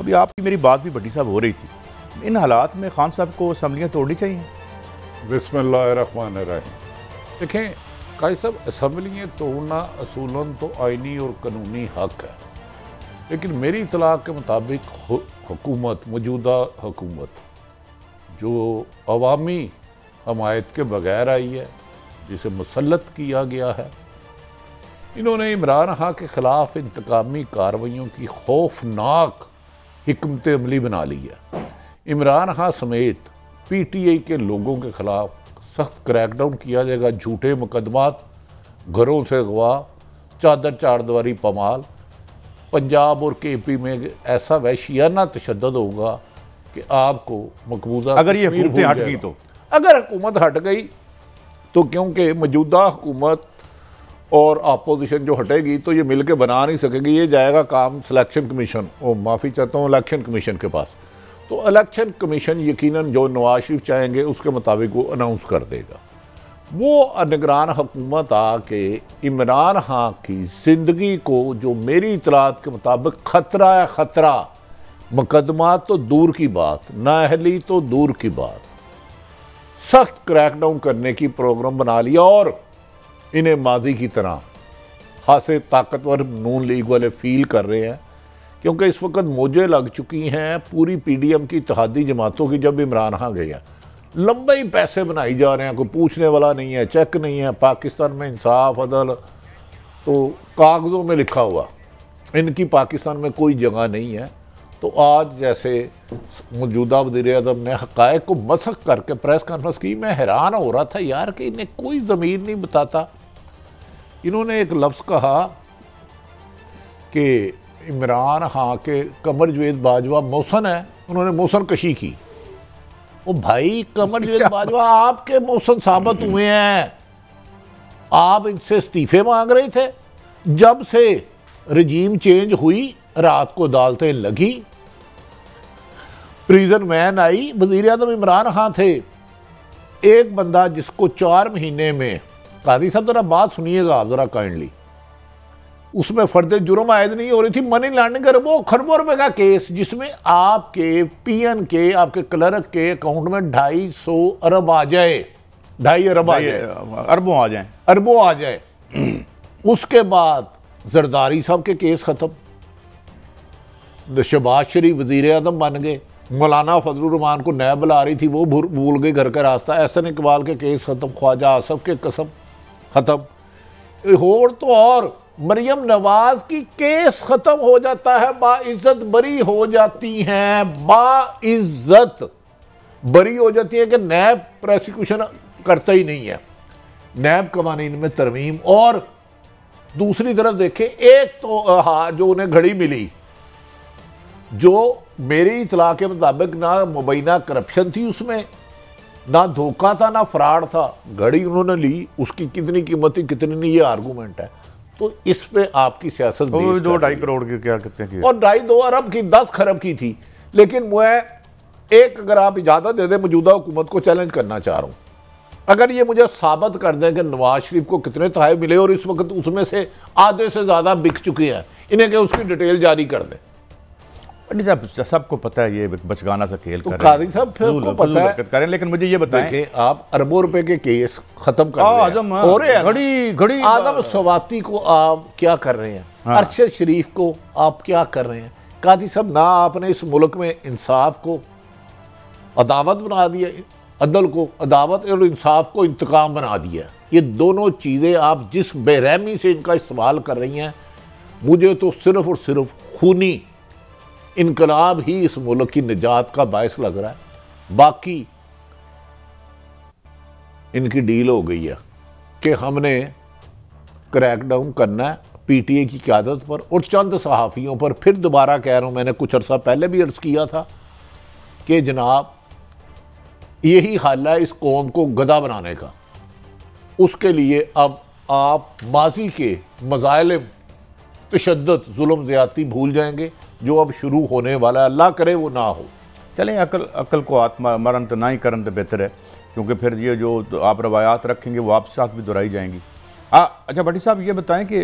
अभी आपकी मेरी बात भी भट्टी साहब हो रही थी, इन हालात में खान साहब को असम्बलियाँ तोड़नी चाहिए। बिस्मिल्लाहिर्रहमानिर्रहीम। देखें काजी साहब, असम्बलियाँ तोड़ना असूलन तो आइनी और कानूनी हक है, लेकिन मेरी इतला के मुताबिक हुकूमत, मौजूदा हुकूमत जो अवामी हमायत के बगैर आई है, जिसे मुसल्लत किया गया है, इन्होंने इमरान खान के ख़िलाफ़ इंतकामी कार्रवाइयों की खौफनाक हिकमत अमली बना ली है। इमरान खान समेत PTI के लोगों के ख़िलाफ़ सख्त क्रैकडाउन किया जाएगा। झूठे मुकदमात, घरों से अगवा, चादर चारदीवारी पमाल। पंजाब और KP में ऐसा वहशियाना तशद्दुद होगा कि आपको मकबूजा अगर ये हुकूमतें हट गई तो, अगर हुकूमत हट गई तो, क्योंकि मौजूदा हुकूमत और अपोजिशन जो हटेगी तो ये मिलके बना नहीं सकेगी। ये जाएगा काम सिलेक्शन कमीशन, और माफ़ी चाहता हूँ, इलेक्शन कमीशन के पास। तो इलेक्शन कमीशन यकीनन जो नवाज शरीफ चाहेंगे उसके मुताबिक वो अनाउंस कर देगा। वो निगरान हुकूमत आके इमरान खान की ज़िंदगी को, जो मेरी इतलात के मुताबिक ख़तरा है, ख़तरा, मुकदमा तो दूर की बात, नाअहली तो दूर की बात, सख्त क्रैकडाउन करने की प्रोग्राम बना लिया। और इन्हें माजी की तरह खासे ताकतवर नून लीग वाले फील कर रहे हैं, क्योंकि इस वक्त मौजें लग चुकी हैं पूरी PDM की इत्तेहादी जमातों की। जब इमरान खान गया, लंबे ही पैसे बनाई जा रहे हैं, कोई पूछने वाला नहीं है, चेक नहीं है। पाकिस्तान में इंसाफ अदल तो कागज़ों में लिखा हुआ, इनकी पाकिस्तान में कोई जगह नहीं है। तो आज जैसे मौजूदा वज़ीर-ए-आज़म ने हक़ाइक़ को मसख़ करके प्रेस कॉन्फ्रेंस की, मैं हैरान हो रहा था यार कि इन्हें कोई ज़मीर नहीं बताता। इन्होंने एक लफ्ज़ कहा कि इमरान खान के कमर जवेद बाजवा मौसन है, उन्होंने मौसन कशी की। ओ भाई, कमर जवेद बाजवा आपके मौसन साबित हुए हैं, आप इनसे इस्तीफे मांग रहे थे। जब से रजीम चेंज हुई, रात को अदालतें लगी, प्रिजन वैन आई, वज़ीर-ए-आज़म इमरान खान थे। एक बंदा जिसको 4 महीने में, काजी साहब जरा बात सुनिएगा जरा काइंडली, उसमें फर्द जुर्म आयद नहीं हो रही थी, मनी लॉन्ड्रिंग अरबों खरबों रुपए का केस, जिसमें आपके PN के, आपके क्लर्क के अकाउंट में 250 अरब आ जाए, 2.5 अरब आ जाए, अरबों आ जाए। उसके बाद जरदारी साहब के केस खत्म, शहबाज शरीफ वज़ीर-ए-आज़म बन गए, मौलाना फजलुर रहमान को नैब बुला रही थी, वो भूल गई घर का रास्ता, एहसन इकबाल के केस खत्म, ख्वाजा आसफ के कसम खत्म, और तो और मरियम नवाज की केस खत्म हो जाता है, बाइज्जत बरी हो जाती हैं, बाइज्जत बरी हो जाती है कि नैब प्रोसिक्यूशन करता ही नहीं है, नैब कवानीन में तरमीम। और दूसरी तरफ देखें, एक तो हाँ जो उन्हें घड़ी मिली, जो मेरी इतला के मुताबिक ना मुबैना करप्शन थी उसमें, ना धोखा था, ना फ्रॉड था, घड़ी उन्होंने ली, उसकी कितनी कीमत थी कितनी नहीं, ये आर्गूमेंट है। तो इस पे आपकी सियासत 2-2.5 करोड़ की क्या कहते हैं, और 2.5-2 अरब की 10 खरब की थी। लेकिन मैं एक, अगर आप इजाज़त दे दें, मौजूदा हुकूमत को चैलेंज करना चाह रहा हूँ। अगर ये मुझे साबित कर दें कि नवाज शरीफ को कितने तहफ़ मिले और इस वक्त उसमें से आधे से ज़्यादा बिक चुके हैं, इन्हें क्या उसकी डिटेल जारी कर दें। साहब सबको पता है ये बचगाना सा खेल तो काजी साहब फिर को पता है करें, लेकिन मुझे ये बताएं, आप अरबों रुपए के केस खत्म कर रहे हैं, घड़ी आदम सवाती को आप क्या कर रहे हैं, अरशद शरीफ को आप क्या कर रहे हैं। काजी साहब, ना आपने इस मुल्क में इंसाफ को अदावत बना दिया, अदल को अदावत और इंसाफ को इंतकाम बना दिया। ये दोनों चीज़ें आप जिस बेरहमी से इनका इस्तेमाल कर रही हैं, मुझे तो सिर्फ और सिर्फ खूनी इनकलाब ही इस मुल्क की निजात का बायस लग रहा है। बाकी इनकी डील हो गई है कि हमने क्रैकडाउन करना है PTI की क़यादत पर और चंद सहाफ़ियों पर। फिर दोबारा कह रहा हूँ, मैंने कुछ अर्सा पहले भी अर्ज़ किया था कि जनाब यही हल है इस कौम को गधा बनाने का। उसके लिए अब आप माजी के मज़ालिम, तशद्दुद, जुल्म, ज़्यादती भूल जाएंगे, जो अब शुरू होने वाला है, अल्लाह करे वो ना हो। चलें, अकल को आत्मा मरण तो ना ही करन तो बेहतर है, क्योंकि फिर ये जो आप रवायात रखेंगे वो आपके साथ भी दोहराई जाएंगी। अच्छा भट्टी साहब, ये बताएं कि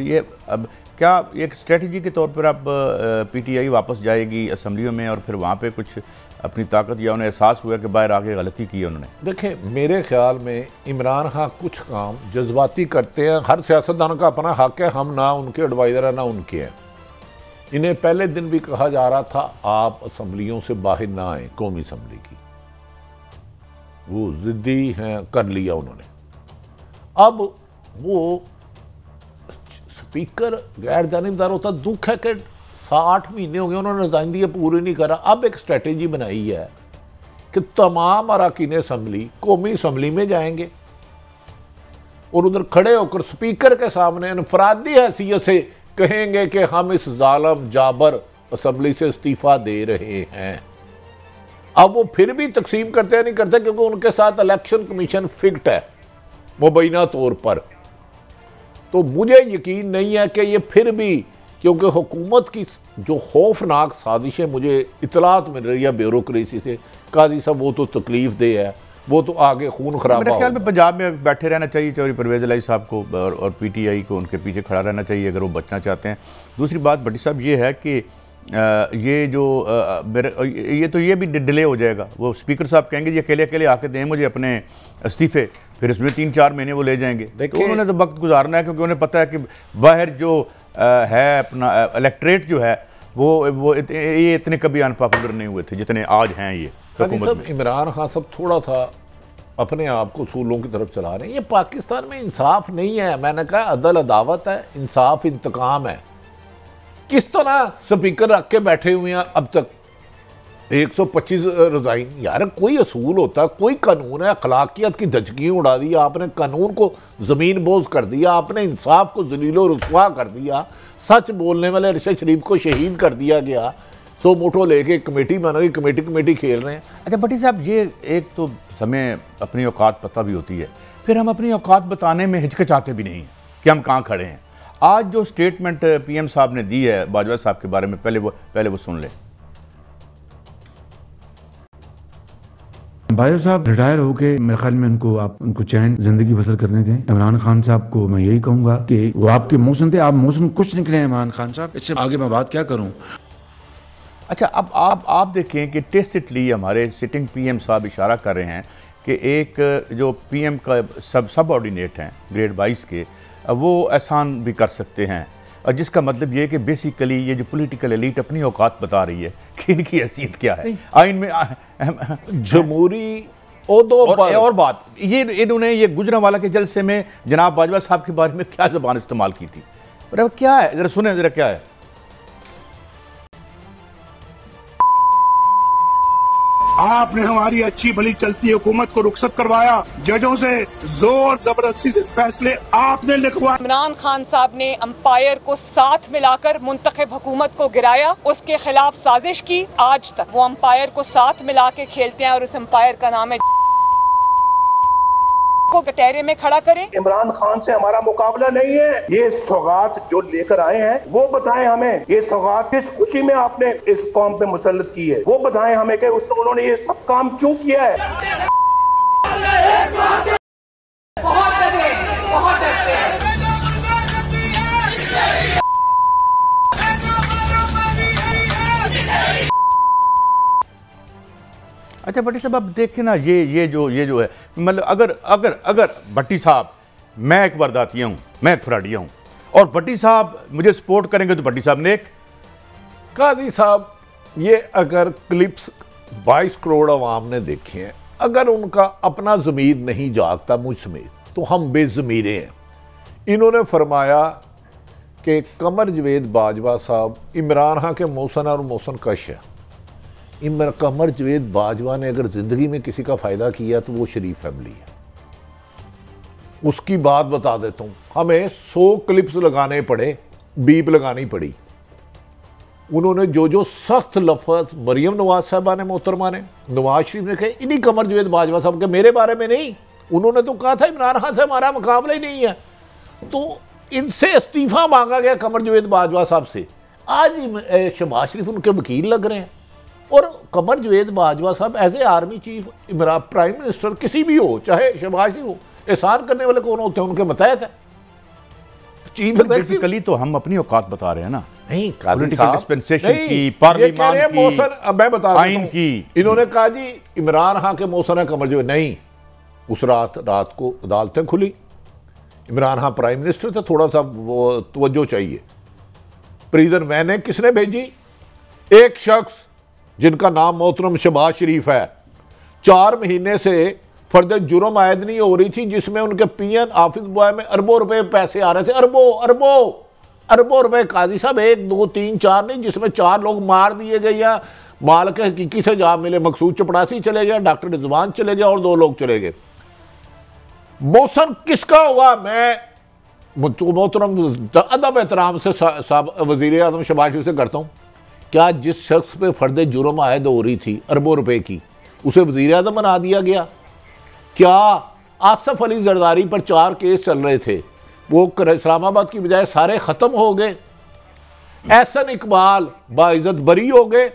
ये अब क्या एक स्ट्रेटजी के तौर पर आप पीटीआई वापस जाएगी असम्बलियों में और फिर वहाँ पे कुछ अपनी ताकत, या उन्हें एहसास हुआ कि बाहर आके गलती की है उन्होंने? देखिए, मेरे ख्याल में इमरान खान कुछ काम जज्बाती करते हैं। हर सियासतदान का अपना हक है, हम ना उनके एडवाइज़र हैं ना उनके हैं। इन्हें पहले दिन भी कहा जा रहा था आप असम्बलियों से बाहर ना आए, कौमी असम्बली की। वो जिद्दी हैं, कर लिया उन्होंने। अब वो स्पीकर गैर जानिबदार होता, दुख है कि 60 महीने हो गए उन्होंने रिजाइन दिए, पूरी नहीं करा। अब एक स्ट्रेटेजी बनाई है कि तमाम अरकान असम्बली कौमी असम्बली में जाएंगे और उधर खड़े होकर स्पीकर के सामने इनफरादी हैसियत से कहेंगे कि हम इस जालिम जाबर असम्बली से इस्तीफा दे रहे हैं। अब वो फिर भी तकसीम करते हैं नहीं करते, क्योंकि उनके साथ इलेक्शन कमीशन फिक्ट है मुबैना तौर पर। तो मुझे यकीन नहीं है कि ये फिर भी, क्योंकि हुकूमत की जो खौफनाक साजिशें मुझे इतलात मिल रही है ब्यूरोक्रेसी से, काजी साहब वो तो तकलीफ दे है, वो तो आगे खून खराबा। मेरे ख्याल में पंजाब में बैठे रहना चाहिए चौधरी परवेज़ इलाही साहब को, और पीटीआई को उनके पीछे खड़ा रहना चाहिए अगर वो बचना चाहते हैं। दूसरी बात भट्टी साहब ये है कि ये जो ये भी डिले हो जाएगा। वो स्पीकर साहब कहेंगे ये अकेले अकेले आके दें मुझे अपने इस्तीफे, फिर इसमें 3-4 महीने वो ले जाएंगे। तो उन्होंने तो वक्त गुजारना है, क्योंकि उन्हें पता है कि बाहर जो है अपना इलेक्ट्रेट जो है वो ये इतने कभी अनपॉपुलर नहीं हुए थे जितने आज हैं ये हुकूमत में। इमरान खान सब थोड़ा सा अपने आप को सूलों की तरफ चला रहे हैं। ये पाकिस्तान में इंसाफ नहीं है। मैंने कहा अदल अदावत है, इंसाफ इंतकाम है। किस तरह स्पीकर रख के बैठे हुए हैं अब तक 125 रिजाइन। यार कोई असूल होता, कोई कानून है। अखलाकियत की धचकी उड़ा दी आपने, कानून को ज़मीन बोझ कर दिया आपने, इंसाफ को जलीलो रुसवा कर दिया, सच बोलने वाले अरशद शरीफ को शहीद कर दिया गया। 100 मोटो लेके कमेटी बन गई, कमेटी खेल रहे हैं। अच्छा भट्टी साहब, ये एक तो हमें अपनी औकात पता भी होती है, फिर हम अपनी औकात बताने में हिचकिचाते भी नहीं हैं कि हम कहाँ खड़े हैं। आज जो स्टेटमेंट पीएम साहब ने दी है बाजवा साहब के बारे में, पहले वो सुन ले। बाजवा साहब रिटायर होके मेरे ख्याल में उनको चैन जिंदगी बसर करने दें। इमरान खान साहब को मैं यही कहूंगा कि वो आपके मोशन थे, आप मोशन कुछ निकले हैं इमरान खान साहब, इससे आगे मैं बात क्या करूं। अच्छा, अब आप देखें कि टेसिटली हमारे सिटिंग पीएम साहब इशारा कर रहे हैं कि एक जो पीएम का सब ऑर्डिनेट हैं ग्रेड 22 के, वो एहसान भी कर सकते हैं, और जिसका मतलब ये है कि बेसिकली ये जो पॉलिटिकल एलीट अपनी औकात बता रही है कि इनकी हैसियत क्या है आइन में जमहूरी और बात ये इन्होंने ये गुजरांवाला के जलसे में जनाब बाजवा साहब के बारे में क्या ज़बान इस्तेमाल की थी, और क्या है ज़रा सुने ज़रा क्या है। आपने हमारी अच्छी भली चलती हुकूमत को रुखसत करवाया, जजों से जोर जबरदस्ती से फैसले आपने लिखवाए। इमरान खान साहब ने अंपायर को साथ मिलाकर मुंतखब हुकूमत को गिराया, उसके खिलाफ साजिश की। आज तक वो अंपायर को साथ मिला के खेलते हैं और उस अंपायर का नाम है को कटहरे में खड़ा करें। इमरान खान से हमारा मुकाबला नहीं है। ये सौगात जो लेकर आए हैं वो बताएं हमें, ये सौगात किस खुशी में आपने इस कौम पे मुसल्लत की है, वो बताएं हमें कि उन्होंने ये सब काम क्यों किया है। बहुत डरते हैं। अच्छा भट्टी साहब, अब देखें ना ये जो है, मतलब अगर भट्टी साहब, मैं एक वारदातिया हूँ, मैं एक फराडिया हूँ, और भट्टी साहब मुझे सपोर्ट करेंगे तो भट्टी साहब ने एक काजी साहब, ये अगर क्लिप्स 22 करोड़ अवाम ने देखे हैं, अगर उनका अपना ज़मीर नहीं जागता मुझ समेत, तो हम बेज़मीरे हैं। इन्होंने फरमाया कि कमर जवेद बाजवा साहब इमरान खान के मौसन और मौसन कश है। कमर जवेद बाजवा ने अगर ज़िंदगी में किसी का फ़ायदा किया तो वो शरीफ फैमिली है। उसकी बात बता देता हूँ, हमें 100 क्लिप्स लगाने पड़े, बीप लगानी पड़ी। उन्होंने जो सख्त लफ्ज़ मरियम नवाज साहबा ने, मोहतरमा ने, नवाज शरीफ ने कहे, इन्हीं कमर जवेद बाजवा साहब के, मेरे बारे में नहीं। उन्होंने तो कहा था इमरान खान से हमारा मुकाबला ही नहीं है। तो इनसे इस्तीफ़ा मांगा गया कमर जवेद बाजवा साहब से। आज शहबाज शरीफ उनके वकील लग रहे हैं, और कमर Javed Bajwa sahab as a army chief, prime minister किसी भी हो, चाहे शहबाज शरीफ हो, एहसान करने वाले कौन होते हैं, उनके मतहत है। चीफ बेसिकली तो हम अपनी औकात बता रहे हैं ना, नहीं पॉलिटिकल डिस्पेंसेशन की, पार्लियामान की, मैं बता आइन की। इन्होंने कहा जी इमरान खान के मौसम कमर जो नहीं, उस रात को अदालतें खुली, इमरान खान प्राइम मिनिस्टर थे, थोड़ा सा वो तवज्जो चाहिए। प्रिजन मैंने किसने भेजी? एक शख्स जिनका नाम मोहतरम शहबाज शरीफ है, 4 महीने से फर्द जुर्म आयद नहीं हो रही थी, जिसमें उनके पीएन ऑफिस बॉय में अरबों रुपए पैसे आ रहे थे, अरबों रुपए। काजी साहब 1 2 3 4 नहीं, जिसमें 4 लोग मार दिए गए या माल के हकीकी से जवाब मिले। मकसूद चपड़ासी चले गया, डॉक्टर रिजवान चले गया और 2 लोग चले गए। मौसम किसका हुआ? मैं मोहतरम अदब एहतराम से वजीर आजम शहबाज शरीफ से करता हूँ, क्या जिस शख्स पे फर्द जुर्म आयद हो रही थी अरबों रुपए की, उसे वजीर आजम बना दिया गया? क्या आसफ अली जरदारी पर 4 केस चल रहे थे, वो इस्लामाबाद की बजाय सारे खत्म हो गए? एहसन इकबाल बाइज्जत बरी हो गए,